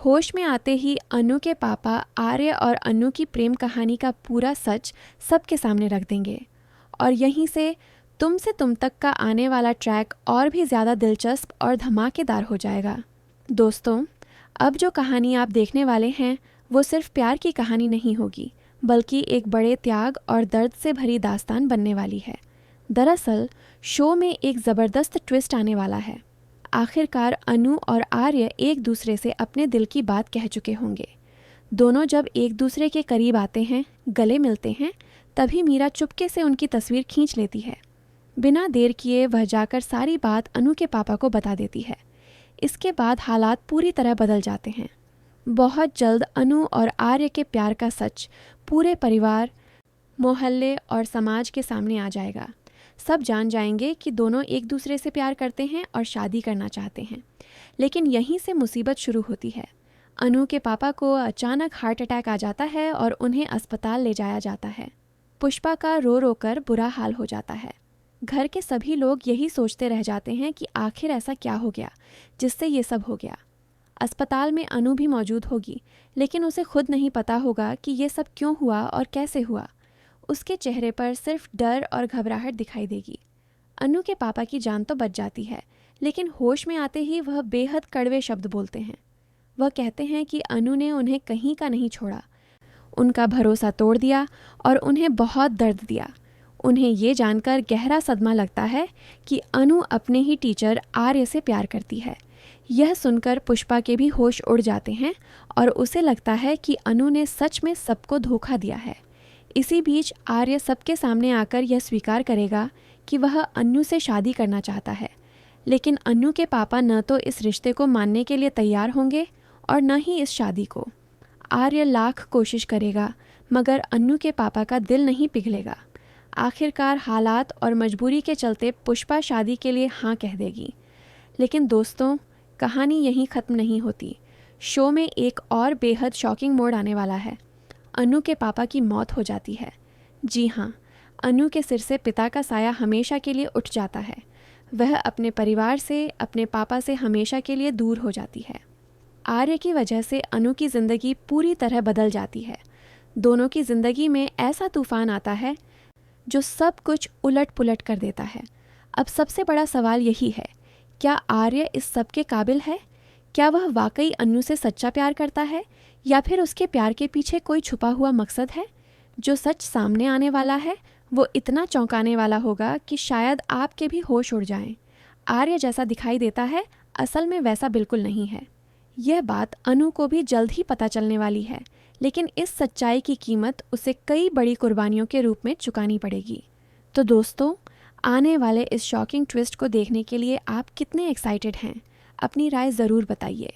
होश में आते ही अनु के पापा आर्य और अनु की प्रेम कहानी का पूरा सच सबके सामने रख देंगे और यहीं से तुम तक का आने वाला ट्रैक और भी ज़्यादा दिलचस्प और धमाकेदार हो जाएगा। दोस्तों, अब जो कहानी आप देखने वाले हैं वो सिर्फ प्यार की कहानी नहीं होगी, बल्कि एक बड़े त्याग और दर्द से भरी दास्तान बनने वाली है। दरअसल शो में एक ज़बरदस्त ट्विस्ट आने वाला है। आखिरकार अनु और आर्य एक दूसरे से अपने दिल की बात कह चुके होंगे। दोनों जब एक दूसरे के करीब आते हैं, गले मिलते हैं, तभी मीरा चुपके से उनकी तस्वीर खींच लेती है। बिना देर किए वह जाकर सारी बात अनु के पापा को बता देती है। इसके बाद हालात पूरी तरह बदल जाते हैं। बहुत जल्द अनु और आर्य के प्यार का सच पूरे परिवार, मोहल्ले और समाज के सामने आ जाएगा। सब जान जाएंगे कि दोनों एक दूसरे से प्यार करते हैं और शादी करना चाहते हैं। लेकिन यहीं से मुसीबत शुरू होती है। अनु के पापा को अचानक हार्ट अटैक आ जाता है और उन्हें अस्पताल ले जाया जाता है। पुष्पा का रो रो कर बुरा हाल हो जाता है। घर के सभी लोग यही सोचते रह जाते हैं कि आखिर ऐसा क्या हो गया जिससे ये सब हो गया। अस्पताल में अनु भी मौजूद होगी, लेकिन उसे खुद नहीं पता होगा कि ये सब क्यों हुआ और कैसे हुआ। उसके चेहरे पर सिर्फ डर और घबराहट दिखाई देगी। अनु के पापा की जान तो बच जाती है, लेकिन होश में आते ही वह बेहद कड़वे शब्द बोलते हैं। वह कहते हैं कि अनु ने उन्हें कहीं का नहीं छोड़ा, उनका भरोसा तोड़ दिया और उन्हें बहुत दर्द दिया। उन्हें ये जानकर गहरा सदमा लगता है कि अनु अपने ही टीचर आर्य से प्यार करती है। यह सुनकर पुष्पा के भी होश उड़ जाते हैं और उसे लगता है कि अनु ने सच में सबको धोखा दिया है। इसी बीच आर्य सबके सामने आकर यह स्वीकार करेगा कि वह अनु से शादी करना चाहता है, लेकिन अनु के पापा न तो इस रिश्ते को मानने के लिए तैयार होंगे और न ही इस शादी को। आर्य लाख कोशिश करेगा, मगर अनु के पापा का दिल नहीं पिघलेगा। आखिरकार हालात और मजबूरी के चलते पुष्पा शादी के लिए हाँ कह देगी। लेकिन दोस्तों, कहानी यहीं ख़त्म नहीं होती। शो में एक और बेहद शॉकिंग मोड़ आने वाला है। अनु के पापा की मौत हो जाती है। जी हाँ, अनु के सिर से पिता का साया हमेशा के लिए उठ जाता है। वह अपने परिवार से, अपने पापा से हमेशा के लिए दूर हो जाती है। आर्य की वजह से अनु की ज़िंदगी पूरी तरह बदल जाती है। दोनों की ज़िंदगी में ऐसा तूफान आता है जो सब कुछ उलट पुलट कर देता है। अब सबसे बड़ा सवाल यही है, क्या आर्य इस सब के काबिल है? क्या वह वाकई अनु से सच्चा प्यार करता है, या फिर उसके प्यार के पीछे कोई छुपा हुआ मकसद है? जो सच सामने आने वाला है वो इतना चौंकाने वाला होगा कि शायद आपके भी होश उड़ जाएं। आर्य जैसा दिखाई देता है, असल में वैसा बिल्कुल नहीं है। यह बात अनु को भी जल्द ही पता चलने वाली है, लेकिन इस सच्चाई की कीमत उसे कई बड़ी कुर्बानियों के रूप में चुकानी पड़ेगी। तो दोस्तों, आने वाले इस शॉकिंग ट्विस्ट को देखने के लिए आप कितने एक्साइटेड हैं? अपनी राय ज़रूर बताइए।